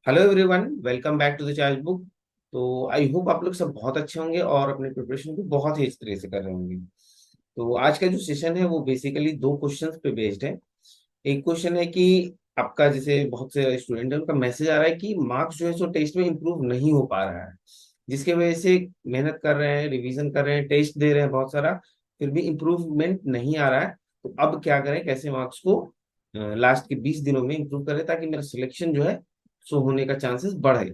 Hello everyone, welcome back to the charge book. तो I hope आप लोग सब बहुत अच्छे होंगे और अपने प्रिपरेशन को बहुत ही अच्छे तरह से कर रहे होंगे। तो आज का जो सेशन है वो बेसिकली दो क्वेश्चंस पे बेस्ड है। एक क्वेश्चन है कि आपका जैसे बहुत से स्टूडेंट है उनका मैसेज आ रहा है कि मार्क्स जो है सो टेस्ट में इम्प्रूव नहीं हो पा रहा है, जिसकी वजह से मेहनत कर रहे हैं, रिवीजन कर रहे हैं, टेस्ट दे रहे हैं बहुत सारा, फिर भी इम्प्रूवमेंट नहीं आ रहा है। तो अब क्या करें, कैसे मार्क्स को लास्ट के 20 दिनों में इम्प्रूव करें ताकि मेरा सिलेक्शन जो है सो होने का चांसेस बढ़े।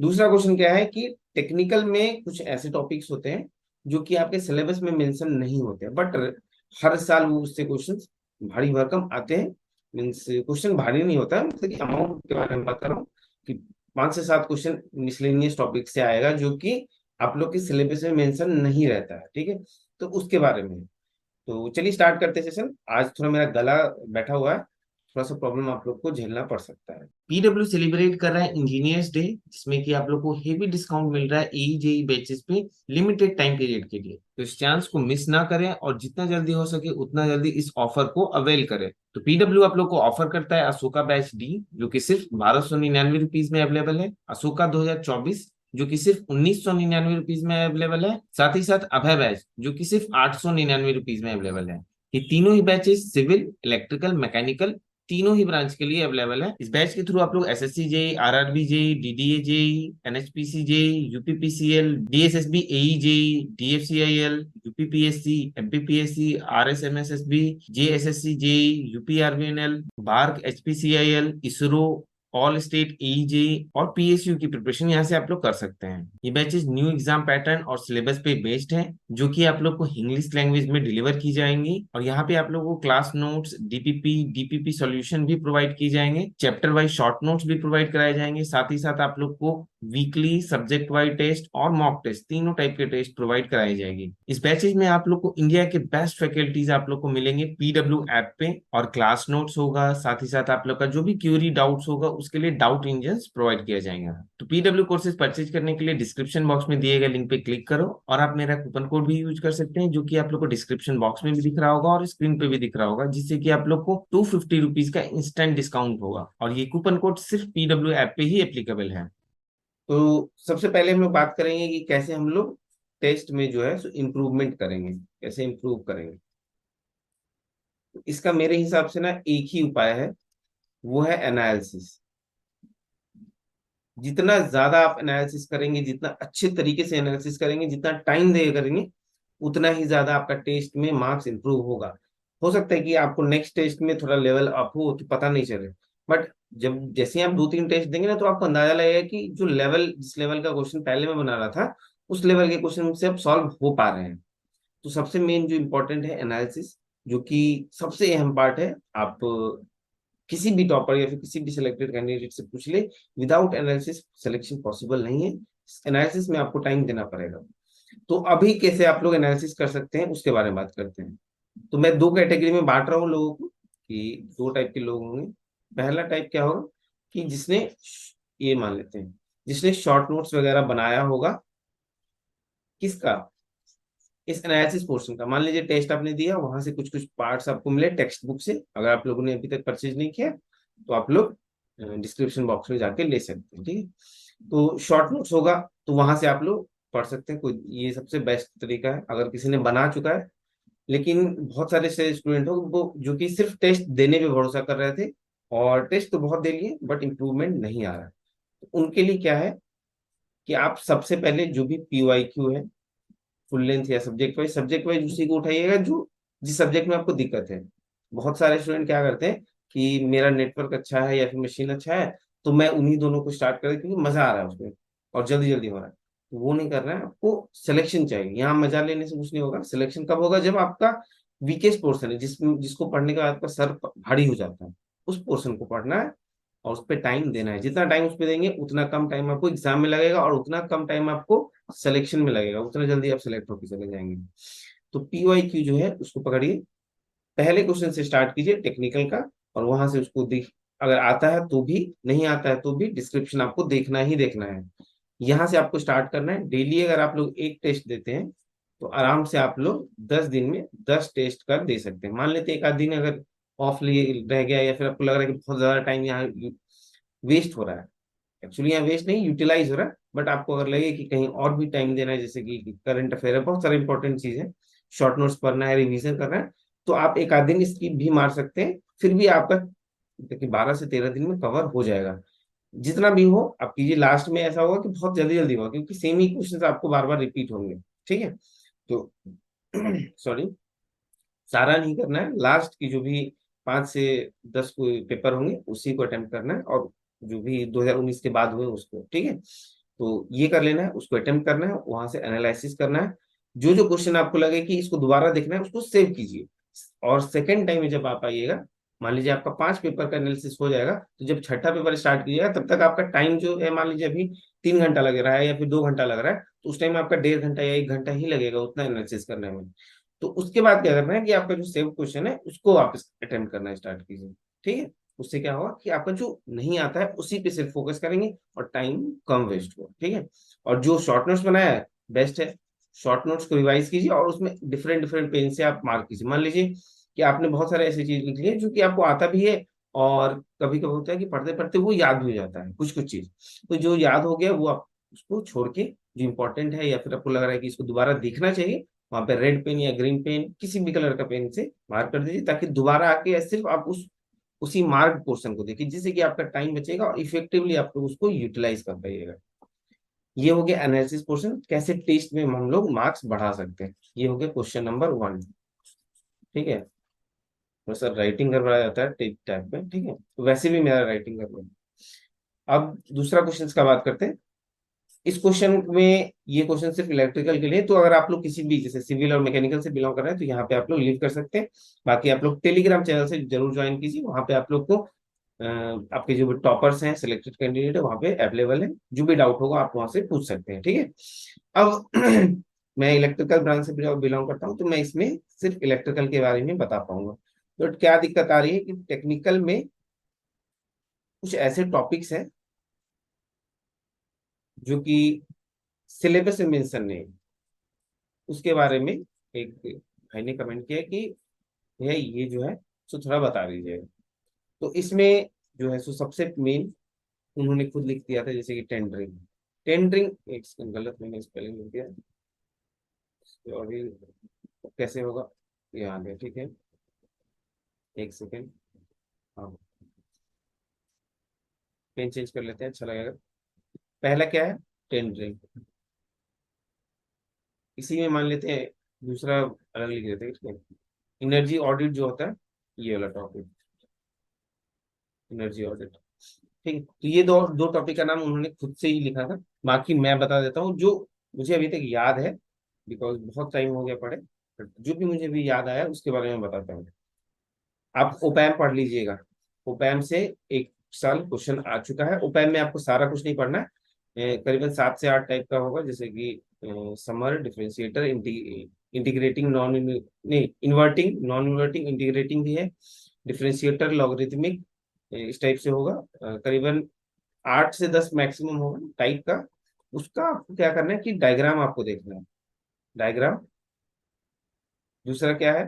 दूसरा क्वेश्चन क्या है कि टेक्निकल में कुछ ऐसे टॉपिक्स होते हैं जो कि आपके सिलेबस में मेंशन नहीं होते, बट हर साल वो उससे क्वेश्चंस भारी भरकम आते हैं। मीन्स क्वेश्चन भारी नहीं होता है, मतलब कि अमाउंट के बारे में बात कर रहा हूँ कि 5 से 7 क्वेश्चन मिसलेनियस टॉपिक से आएगा जो कि आप लोग के सिलेबस में मेंशन नहीं रहता है। ठीक है, तो उसके बारे में। तो चलिए स्टार्ट करते हैं सेशन। आज थोड़ा मेरा गला बैठा हुआ है, थोड़ा सा प्रॉब्लम आप लोग को झेलना पड़ सकता है। पीडब्ल्यू सेलिब्रेट कर रहा है इंजीनियर्स डे, जिसमें कि आप लोग को हेवी डिस्काउंट मिल रहा है ईजेई बैचेस पे लिमिटेड टाइम पीरियड के लिए। तो इस चांस को मिस ना करें और जितना जल्दी हो सके उतना जल्दी इस ऑफर को अवेल करें। तो पीडब्ल्यू आप लोग को ऑफर करता है अशोका बैच डी, जो कि सिर्फ 1299 रुपीज में अवेलेबल है। अशोका 2024 जो कि सिर्फ 1999 रुपीज में अवेलेबल है। साथ ही साथ अभय बैच जो कि सिर्फ 899 रुपीज में अवेलेबल है। ये तीनों ही बैचेस सिविल, इलेक्ट्रिकल, मैकेनिकल, तीनों ही ब्रांच के लिए अवेलेबल है। इस बैच के थ्रू आप लोग SSC JE, RRB JE, DDA JE, NHPC JE, UPPCL, DSSB, AE JE, DFCIL, UPPSC, MPPSC, RSMSSB, JSSC JE, UPRBNL, BARC, HPCIL, ISRO, all state AEJ और पीएसयू की प्रिपरेशन यहाँ से आप लोग कर सकते हैं। ये बैचेस न्यू एग्जाम पैटर्न और सिलेबस पे बेस्ड है, जो कि आप लोग को इंग्लिश लैंग्वेज में डिलीवर की जाएंगी। और यहाँ पे आप लोगों को क्लास नोट्स, डीपीपी सॉल्यूशन भी प्रोवाइड किए जाएंगे। चैप्टर वाइज शॉर्ट नोट्स भी प्रोवाइड कराए जाएंगे। साथ ही साथ आप लोग को वीकली सब्जेक्ट वाइज टेस्ट और मॉक टेस्ट, तीनों टाइप के टेस्ट प्रोवाइड कराई जाएगी। इस बैचेज में आप लोग को इंडिया के बेस्ट फैकल्टीज आप लोग को मिलेंगे पीडब्ल्यू ऐप पे, और क्लास नोट्स होगा। साथ ही साथ आप लोग का जो भी क्यूरी डाउट्स होगा उसके लिए डाउट इंजन प्रोवाइड किया जाएगा। तो पीडब्ल्यू कोर्सेज परचेज करने के लिए डिस्क्रिप्शन बॉक्स में दिए गए लिंक पे क्लिक करो, और आप मेरा कूपन कोड भी यूज कर सकते हैं, जो कि आप लोग को डिस्क्रिप्शन बॉक्स में भी दिख रहा होगा और स्क्रीन पे भी दिख रहा होगा, जिससे कि आप लोग को 250 रुपीज का इंस्टेंट डिस्काउंट होगा। और ये कूपन कोड सिर्फ पीडब्ल्यू ऐप पे ही एप्लीकेबल है। तो सबसे पहले हम लोग बात करेंगे कि कैसे हम लोग टेस्ट में जो है सो इम्प्रूवमेंट करेंगे, कैसे इम्प्रूव करेंगे। तो इसका मेरे हिसाब से ना एक ही उपाय है, वो है एनालिसिस। जितना ज्यादा आप एनालिसिस करेंगे, जितना अच्छे तरीके से एनालिसिस करेंगे, जितना टाइम दे करेंगे, उतना ही ज्यादा आपका टेस्ट में मार्क्स इंप्रूव होगा। हो सकता है कि आपको नेक्स्ट टेस्ट में थोड़ा लेवल अप हो तो पता नहीं चले, बट जब जैसे ही आप 2-3 टेस्ट देंगे ना तो आपको अंदाजा लगेगा कि जो लेवल, जिस लेवल का क्वेश्चन पहले मैं बना रहा था, उस लेवल के क्वेश्चन से अब सॉल्व हो पा रहे हैं। तो सबसे मेन जो इम्पोर्टेंट है एनालिसिस, जो कि सबसे अहम पार्ट है। आप किसी भी टॉपर या फिर किसी भी सिलेक्टेड कैंडिडेट से पूछ ले, विदाउट एनालिसिस सिलेक्शन पॉसिबल नहीं है। एनालिसिस में आपको टाइम देना पड़ेगा। तो अभी कैसे आप लोग एनालिसिस कर सकते हैं उसके बारे में बात करते हैं। तो मैं दो कैटेगरी में बांट रहा हूँ लोगों को, कि दो टाइप के लोग होंगे। पहला टाइप क्या होगा कि जिसने, ये मान लेते हैं, जिसने शॉर्ट नोट्स वगैरह बनाया होगा, किसका, इस एनालिसिस पोर्शन का। मान लीजिए टेस्ट आपने दिया, वहां से कुछ कुछ पार्ट्स आपको मिले टेक्स्ट बुक से, अगर आप लोगों ने अभी तक परचेज नहीं किया तो आप लोग डिस्क्रिप्शन बॉक्स में जाके ले सकते हैं। ठीक है, तो शॉर्ट नोट्स होगा, तो वहां से आप लोग पढ़ सकते हैं। कोई, ये सबसे बेस्ट तरीका है अगर किसी ने बना चुका है। लेकिन बहुत सारे स्टूडेंट हो वो जो कि सिर्फ टेस्ट देने पे भरोसा कर रहे थे, और टेस्ट तो बहुत दे लिए बट इम्प्रूवमेंट नहीं आ रहा है। तो उनके लिए क्या है कि आप सबसे पहले जो भी पीवाईक्यू है, फुल लेंथ या सब्जेक्ट वाइज उसी को उठाइएगा जो, जिस सब्जेक्ट में आपको दिक्कत है। बहुत सारे स्टूडेंट क्या करते हैं कि मेरा नेटवर्क अच्छा है या फिर मशीन अच्छा है, तो मैं उन्हीं दोनों को स्टार्ट कर क्योंकि मजा आ रहा है उसमें और जल्दी जल्दी हो रहा है। तो वो नहीं करना है, आपको सिलेक्शन चाहिए। यहाँ मजा लेने से कुछ नहीं होगा। सिलेक्शन कब होगा, जब आपका वीकेस्ट पोर्सन है, जिसको पढ़ने के बाद आपका सर भारी हो जाता है, उस पोर्सन को पढ़ना है और उस पर टाइम देना है। जितना टाइम उस पर देंगे उतना कम टाइम आपको एग्जाम में लगेगा, और उतना कम टाइम आपको सिलेक्शन में लगेगा, उतना जल्दी आप सिलेक्ट होकर चले जाएंगे। तो पीवाईक्यू जो है उसको पकड़िए, पहले क्वेश्चन से स्टार्ट कीजिए टेक्निकल का, और वहां से उसको देख, अगर आता है तो भी, नहीं आता है तो भी डिस्क्रिप्शन आपको देखना ही देखना है। यहाँ से आपको स्टार्ट करना है। डेली अगर आप लोग एक टेस्ट देते हैं तो आराम से आप लोग 10 दिन में 10 टेस्ट कर दे सकते हैं। मान लेते हैं एक आध दिन अगर ऑफ लिए रह गया, या फिर आपको लग रहा है कि बहुत ज्यादा टाइम यहाँ वेस्ट हो रहा है, एक्चुअली यहाँ वेस्ट नहीं, यूटिलाइज हो रहा है, बट आपको अगर लगे कि कहीं और भी टाइम देना है, जैसे कि करंट अफेयर है, बहुत सारे इंपॉर्टेंट चीज है, शॉर्ट नोट्स पढ़ना है, रिवीजन करना है, तो आप एक आध दिन इसकी भी मार सकते हैं, फिर भी आपका देखिए 12 से 13 दिन में कवर हो जाएगा। जितना भी हो आप कीजिए, लास्ट में ऐसा होगा कि बहुत जल्दी जल्दी होगा, क्योंकि सेम ही क्वेश्चन आपको बार बार रिपीट होंगे। ठीक है, तो सॉरी, सारा नहीं करना है, लास्ट की जो भी 5 से 10 कोई पेपर होंगे उसी को अटेम्प्ट करना है, और जो भी 2019 के बाद हुए उसको, ठीक है, तो ये कर लेना है, उसको अटेम्प्ट करना है, वहां से एनालिसिस करना है, जो जो क्वेश्चन आपको लगे कि इसको दोबारा देखना है उसको सेव कीजिए, और सेकेंड टाइम में जब आप आइएगा, मान लीजिए आपका 5 पेपर का एनालिसिस हो जाएगा, तो जब छठा पेपर स्टार्ट कीजिएगा तब तक आपका टाइम जो है, मान लीजिए अभी 3 घंटा लग रहा है या फिर 2 घंटा लग रहा है, तो उस टाइम आपका 1.5 घंटा या 1 घंटा ही लगेगा उतना एनालिसिस करने में। तो उसके बाद क्या करना है कि आपका जो सेव क्वेश्चन है उसको वापस अटेम्प्ट करना स्टार्ट कीजिए। ठीक है, उससे क्या होगा कि आपका जो नहीं आता है उसी पे सिर्फ फोकस करेंगे, और टाइम कम वेस्ट होगा। ठीक है, और जो शॉर्ट नोट्स बनाया है बेस्ट है, शॉर्ट नोट्स को रिवाइज कीजिए, और उसमें डिफरेंट डिफरेंट पेन से आप मार्क कीजिए। मान लीजिए कि आपने बहुत सारे ऐसी चीज लिख ली है जो कि आपको आता भी है, और कभी कभी होता है कि पढ़ते पढ़ते वो याद भी हो जाता है कुछ कुछ चीज, तो जो याद हो गया वो आप उसको छोड़ के, जो इंपॉर्टेंट है या फिर आपको लग रहा है कि इसको दोबारा देखना चाहिए, वहां पे रेड पेन या ग्रीन पेन किसी भी कलर का पेन से मार्क कर दीजिए, ताकि दोबारा आके सिर्फ आप उसी मार्क पोर्शन को देखिए, जिससे कि आपका टाइम बचेगा और इफेक्टिवली आप लोग उसको यूटिलाइज कर पाइएगा। ये हो गया एनालिसिस पोर्शन, कैसे टेस्ट में हम लोग मार्क्स बढ़ा सकते हैं। ये हो गया क्वेश्चन नंबर 1। ठीक है, तो सर राइटिंग करवाया जाता है टेप टैब में, ठीक है, तो वैसे भी मेरा राइटिंग करवा। अब दूसरा क्वेश्चन का बात करते हैं। इस क्वेश्चन में, ये क्वेश्चन सिर्फ इलेक्ट्रिकल के लिए, तो अगर आप लोग किसी भी जैसे सिविल और मैकेनिकल से बिलोंग कर रहे हैं तो यहाँ पे आप लोग लीव कर सकते हैं। बाकी आप लोग टेलीग्राम चैनल से जरूर ज्वाइन कीजिए, वहाँ पे आप लोग को आपके जो भी टॉपर्स हैं, सिलेक्टेड कैंडिडेट है, वहाँ पे अवेलेबल है, जो भी डाउट होगा आप वहाँ से पूछ सकते हैं। ठीक है, अब मैं इलेक्ट्रिकल ब्रांच से बिलोंग करता हूँ, तो मैं इसमें सिर्फ इलेक्ट्रिकल के बारे में बता पाऊंगा। तो क्या दिक्कत आ रही है कि टेक्निकल में कुछ ऐसे टॉपिक्स हैं जो कि सिलेबस में मेंशन नहीं है, उसके बारे में एक भाई ने कमेंट किया कि भैया ये जो है सो थोड़ा बता दीजिएगा। तो इसमें जो है सो सबसे मेन उन्होंने खुद लिख दिया था, जैसे कि टेंडरिंग। टेंडरिंग एक सेकंड, गलत मैंने स्पेलिंग लिख दिया, तो अभी कैसे होगा, ये आ गया, ठीक है, एक सेकंड, हाँ, पेन चेंज कर लेते हैं, अच्छा लगेगा। पहला क्या है, टेंडरिंग, इसी में मान लेते हैं, दूसरा अलग लिख देते हैं, ठीक है, एनर्जी ऑडिट जो होता है, ये वाला टॉपिक, एनर्जी ऑडिट। ठीक है, तो ये दो दो टॉपिक का नाम उन्होंने खुद से ही लिखा था। बाकी मैं बता देता हूँ जो मुझे अभी तक याद है, बिकॉज बहुत टाइम हो गया पढ़े, but जो भी मुझे भी याद आया उसके बारे में बताता हूँ। आप ओपैम पढ़ लीजिएगा, ओपैम से एक साल क्वेश्चन आ चुका है। ओपैम में आपको सारा कुछ नहीं पढ़ना है, करीबन 7 से 8 टाइप का होगा, जैसे कि समर, डिफरेंशिएटर, इंटीग्रेटिंग, नॉन नहीं, इन्वर्टिंग, नॉन इन्वर्टिंग, इंटीग्रेटिंग भी है, डिफरेंशिएटर, लॉगरिथमिक, इस टाइप से होगा। करीबन 8 से 10 मैक्सिमम होगा टाइप का। उसका आपको क्या करना है कि डायग्राम आपको देखना है, डायग्राम। दूसरा क्या है,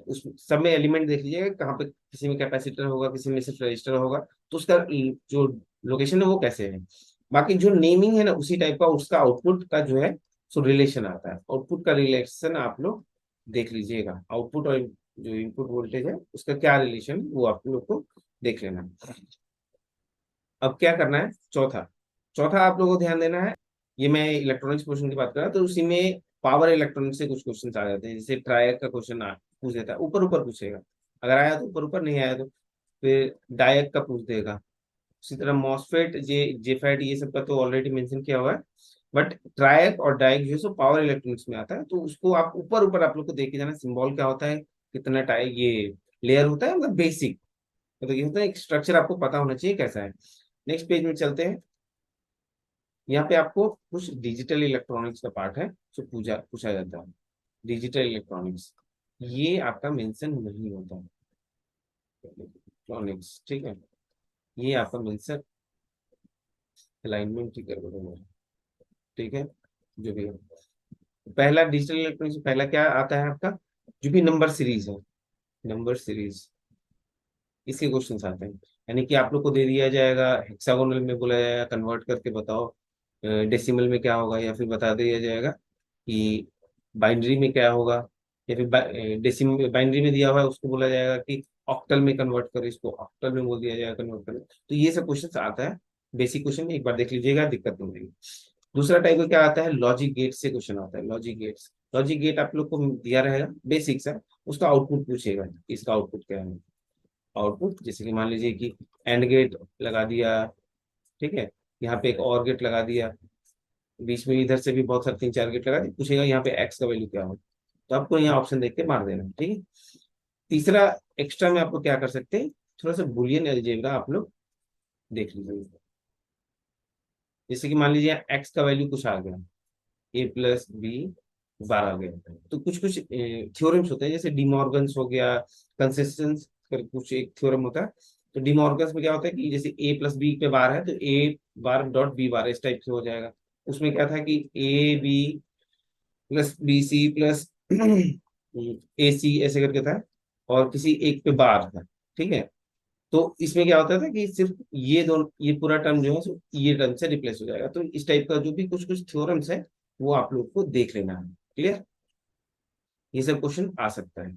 उस सब में एलिमेंट देख लीजिएगा, कहाँ पे किसी में कैपेसिटर होगा, किसी में सिर्फ रजिस्टर होगा, तो उसका जो लोकेशन है वो कैसे है। बाकी जो नेमिंग है ना उसी टाइप का, उसका आउटपुट का जो है सो रिलेशन आता है, आउटपुट का रिलेशन आप लोग देख लीजिएगा, आउटपुट और जो इनपुट वोल्टेज है उसका क्या रिलेशन, वो आप लोग को देख लेना है। अब क्या करना है, चौथा, चौथा आप लोगों को ध्यान देना है। ये मैं इलेक्ट्रॉनिक्स पोर्शन की बात कर रहा तो उसी में पावर इलेक्ट्रॉनिक्स से कुछ क्वेश्चन आ जाते हैं, जैसे ट्रायक का क्वेश्चन पूछ देता है, ऊपर ऊपर पूछेगा, अगर आया तो ऊपर ऊपर, नहीं आया तो फिर डायक का पूछ देगा। उसी तरह मॉसफेट, जेफेट, ये सब का तो ऑलरेडी मेंशन किया हुआ है, बट ट्रायक और डायक जो है सो पावर इलेक्ट्रॉनिक्स में आता है, तो उसको आप ऊपर ऊपर आप लोग को देख के जाना, सिंबल क्या होता है, कितना टाइप ये लेयर होता है, मतलब बेसिक, मतलब ये होता है, एक स्ट्रक्चर आपको पता होना चाहिए कैसा है। नेक्स्ट पेज में चलते हैं। यहाँ पे आपको कुछ डिजिटल इलेक्ट्रॉनिक्स का पार्ट है जो पूछा पूछा जाता है। डिजिटल इलेक्ट्रॉनिक्स, ये आपका मेंशन नहीं होता, इलेक्ट्रॉनिक्स, ठीक है, ये आपका मेंशन, अलाइनमेंट की गड़बड़ है, ठीक है, जो भी है। पहला डिजिटल इलेक्ट्रॉनिक्स, पहला क्या आता है आपका, जो भी नंबर सीरीज है, नंबर सीरीज, इसके क्वेश्चन आते हैं। यानी कि आप लोग को दे दिया जाएगा हेक्सागोनल में, बोला जाएगा कन्वर्ट करके बताओ डेसिमल में क्या होगा, या फिर बता दिया जाएगा कि बाइनरी में क्या होगा, या फिर डेसिमल बाइनरी में दिया हुआ है उसको बोला जाएगा कि ऑक्टल में कन्वर्ट करो, इसको ऑक्टल में बोल दिया जाएगा कन्वर्ट करो। तो ये सब क्वेश्चन आता है बेसिक क्वेश्चन, एक बार देख लीजिएगा, दिक्कत नहीं होगी। दूसरा टाइप का क्या आता है, लॉजिक गेट से क्वेश्चन आता है। लॉजिक गेट्स, लॉजिक गेट आप लोग को दिया रहेगा बेसिक सा, उसका आउटपुट पूछेगा, इसका आउटपुट क्या है। आउटपुट जैसे कि मान लीजिए कि एंड गेट लगा दिया, ठीक है, यहाँ पे एक और गेट लगा दिया, बीच में इधर से भी बहुत सारे 3 4 गेट लगा दिए, पूछेगा यहाँ पे एक्स का वैल्यू क्या हो, तो आपको यहाँ ऑप्शन देख के मार देना है, ठीक है। तीसरा एक्स्ट्रा में आपको क्या कर सकते हैं, थोड़ा सा बुलियन अलजेब्रा आप लोग देख लीजिए। जैसे कि मान लीजिए एक्स का वैल्यू कुछ आ गया, a+b 12 आ गया, तो कुछ कुछ थ्योरम्स होते हैं, जैसे डिमॉर्गन्स हो गया, कंसिस्टेंस कर कुछ एक थ्योरम होता है। तो डिमॉर्गन्स में क्या होता है कि जैसे a+b पे बार है तो a बार.b बार इस टाइप से हो जाएगा। उसमें क्या था कि ab+bc+ac ऐसे करके था, और किसी एक पे बार था, ठीक है। तो इसमें क्या होता था कि सिर्फ ये दोनों, ये पूरा टर्म जो है सिर्फ ये टर्म से रिप्लेस हो जाएगा। तो इस टाइप का जो भी कुछ कुछ थ्योरम्स है वो आप लोग को देख लेना है, क्लियर। ये सब क्वेश्चन आ सकता है।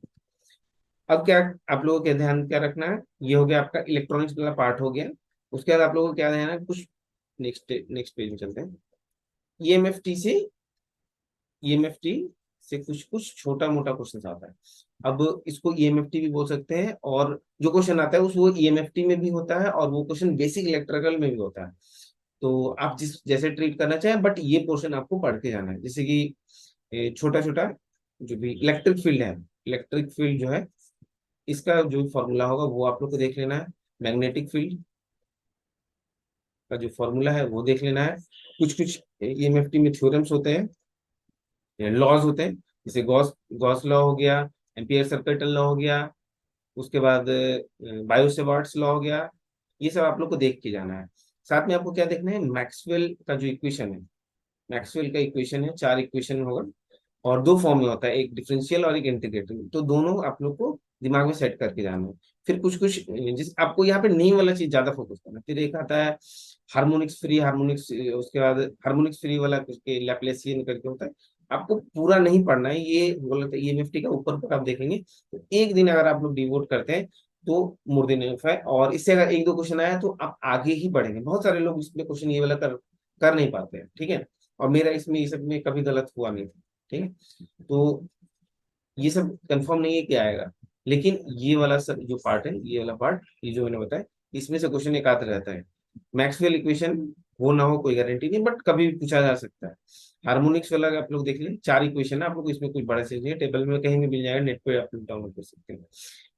अब क्या आप लोगों के ध्यान क्या रखना है, ये हो गया आपका इलेक्ट्रॉनिक्स वाला पार्ट हो गया। उसके बाद आप लोगों को क्या ध्यान है, कुछ नेक्स्ट नेक्स्ट पेज में चलते हैं। ईएमएफटी से ईएमएफटी से कुछ कुछ छोटा मोटा क्वेश्चन आता है। अब इसको ईएमएफटी भी बोल सकते हैं, और जो क्वेश्चन आता है उस वो ईएमएफटी में भी होता है, और वो क्वेश्चन बेसिक इलेक्ट्रिकल में भी होता है। तो आप जिस जैसे ट्रीट करना चाहें, बट ये पोर्शन आपको पढ़ के जाना है। जैसे कि छोटा छोटा जो भी इलेक्ट्रिक फील्ड है, इलेक्ट्रिक फील्ड जो है इसका जो फॉर्मूला होगा वो आप लोग को देख लेना है। मैग्नेटिक फील्ड का जो फॉर्मूला है वो देख लेना है। कुछ कुछ ईएमएफटी में थ्योरम्स होते हैं, लॉज होते हैं, जैसे गॉस गॉस लॉ हो गया, एम्पियर सर्किटल लॉ हो गया, उसके बाद बायो सेवर्ट्स लॉ हो गया। ये सब आप लोग को देख के जाना है। साथ में आपको क्या देखना है, मैक्सवेल का जो इक्वेशन है, मैक्सवेल का इक्वेशन है, 4 इक्वेशन होगा, और 2 फॉर्म में होता है, एक डिफरेंशियल और एक इंटीग्रेटेड, तो दोनों आप लोग को दिमाग में सेट करके जाना है। फिर कुछ कुछ जिस आपको यहाँ पे नेम वाला चीज ज्यादा फोकस करना है। फिर एक आता है हार्मोनिक्स फ्री, हार्मोनिक्स, उसके बाद हार्मोनिक्स फ्री वाला कुछ के लैप्लेसियन करके होता है। आपको पूरा नहीं पढ़ना है, ये बोला था ईएमएफटी का ऊपर ऊपर आप देखेंगे, तो एक दिन अगर आप लोग डिवोट करते हैं तो मोर देन इनफ है। और इससे अगर 1 2 क्वेश्चन आया तो आप आगे ही बढ़ेंगे। बहुत सारे लोग इसमें क्वेश्चन ये वाला कर नहीं पाते हैं, ठीक है। और मेरा इसमें ये सब में कभी गलत हुआ नहीं था, ठीक है। तो ये सब कंफर्म नहीं है कि आएगा, लेकिन ये वाला सब जो पार्ट है, ये वाला पार्ट, ये जो मैंने बताया, इसमें से क्वेश्चन एक आता रहता है। मैक्सवेल इक्वेशन हो ना हो कोई गारंटी नहीं, बट कभी भी पूछा जा सकता है। हार्मोनिक्स वाला आप लोग देख लें, 4 इक्वेशन है, आप लोग इसमें कुछ बड़ा चीज नहीं है, टेबल में कहीं भी मिल जाएगा, नेट पे आप लोग डाउनलोड कर सकते हैं।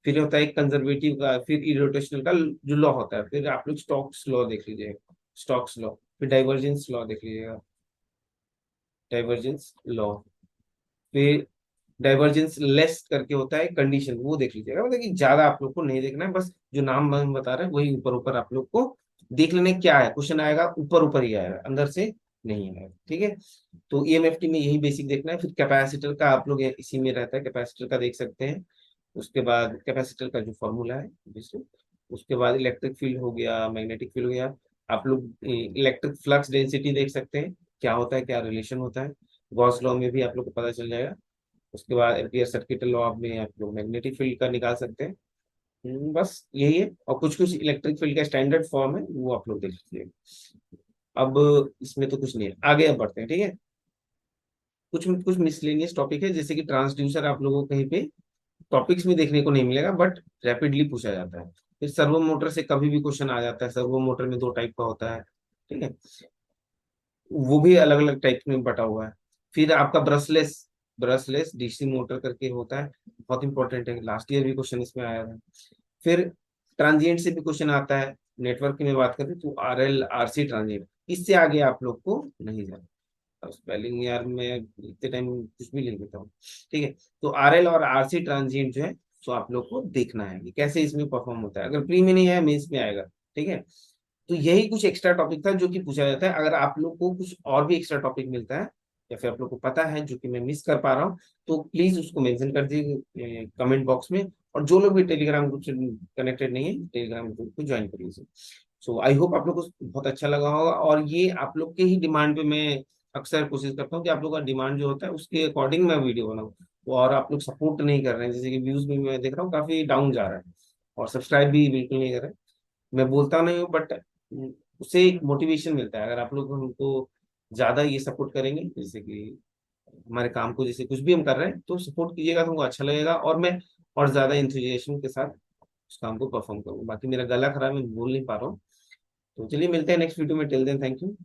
फिर होता है एक कंजर्वेटिव का, फिर इरोटेशनल का जो लॉ होता है, फिर आप लोग स्टॉक्स लॉ देख लीजिएगा, स्टॉक्स लॉ, फिर डाइवर्जेंस लॉ देख लीजिएगा, डाइवर्जेंस लॉ, फिर डाइवर्जेंस लेस करके होता है कंडीशन, वो देख लीजिएगा। मतलब कि ज्यादा आप लोग को नहीं देखना है, बस जो नाम हम बता रहे हैं वही ऊपर ऊपर आप लोग को देख लेने, क्या है क्वेश्चन आएगा ऊपर ऊपर ही आएगा, अंदर से नहीं आएगा, ठीक है। तो ईएमएफटी में यही बेसिक देखना है। फिर कैपेसिटर का आप लोग इसी में रहता है, कैपेसिटर का देख सकते हैं। उसके बाद कैपेसिटर का जो फॉर्मूला है obviously। उसके बाद इलेक्ट्रिक फील्ड हो गया, मैग्नेटिक फील्ड हो गया। आप लोग इलेक्ट्रिक फ्लक्स डेंसिटी देख सकते हैं, क्या होता है, क्या रिलेशन होता है, गॉस लॉ में भी आप लोग को पता चल जाएगा। उसके बाद एम्पियर सर्किटल लॉ में आप लोग मैग्नेटिक फील्ड का निकाल सकते हैं। बस यही है, और कुछ कुछ इलेक्ट्रिक फील्ड का स्टैंडर्ड फॉर्म है वो आप लोग देख लीजिए। अब इसमें तो कुछ नहीं है, आगे अब बढ़ते हैं, ठीक है। कुछ कुछ मिसलेनियस टॉपिक है, जैसे कि ट्रांसड्यूसर आप लोगों को कहीं पे टॉपिक्स में देखने को नहीं मिलेगा, बट रैपिडली पूछा जाता है। फिर सर्वो मोटर से कभी भी क्वेश्चन आ जाता है, सर्वो मोटर में 2 टाइप का होता है, ठीक है, वो भी अलग अलग टाइप में बटा हुआ है। फिर आपका ब्रशलेस, ब्रशलेस डीसी मोटर करके होता है, बहुत इंपॉर्टेंट है, लास्ट ईयर भी क्वेश्चन इसमें आया था। फिर ट्रांजिएंट से भी क्वेश्चन आता है, नेटवर्क की मैं बात करें तो RL RC ट्रांजिएंट, इससे आगे आप लोग को नहीं जाना। स्पेलिंग यार मैं इतने टाइम कुछ भी लिख देता हूँ, ठीक है। तो RL और RC ट्रांजिएंट जो है, सो आप लोग को देखना है कि कैसे इसमें परफॉर्म होता है, अगर प्री में नहीं आया मेंस में आएगा, ठीक है। तो यही कुछ एक्स्ट्रा टॉपिक था जो कि पूछा जाता है। अगर आप लोग को कुछ और भी एक्स्ट्रा टॉपिक मिलता है, या फिर आप लोग को पता है जो कि मैं मिस कर पा रहा हूँ, तो प्लीज उसको मेंशन कर दीजिए कमेंट बॉक्स में, और जो लोग भी टेलीग्राम ग्रुप से कनेक्टेड नहीं है, टेलीग्राम ग्रुप को ज्वाइन करिए। सो आई होप आप लोग को बहुत अच्छा लगा होगा, और ये आप लोग के ही डिमांड पे मैं अक्सर कोशिश करता हूँ कि आप लोग का डिमांड जो होता है उसके अकॉर्डिंग मैं वीडियो बनाऊँ। और आप लोग सपोर्ट नहीं कर रहे हैं, जैसे कि व्यूज भी मैं देख रहा हूँ काफी डाउन जा रहा है, और सब्सक्राइब भी बिल्कुल नहीं कर रहे हैं। मैं बोलता नहीं हूँ, बट उससे एक मोटिवेशन मिलता है अगर आप लोग हमको ज्यादा ये सपोर्ट करेंगे, जैसे कि हमारे काम को, जैसे कुछ भी हम कर रहे हैं तो सपोर्ट कीजिएगा तो हमको अच्छा लगेगा, और मैं और ज्यादा इंथुजियाज्म के साथ उस काम को परफॉर्म करूँ। बाकी मेरा गला खराब है, मैं बोल नहीं पा रहा हूँ। तो चलिए मिलते हैं नेक्स्ट वीडियो में, टिल देन थैंक यू।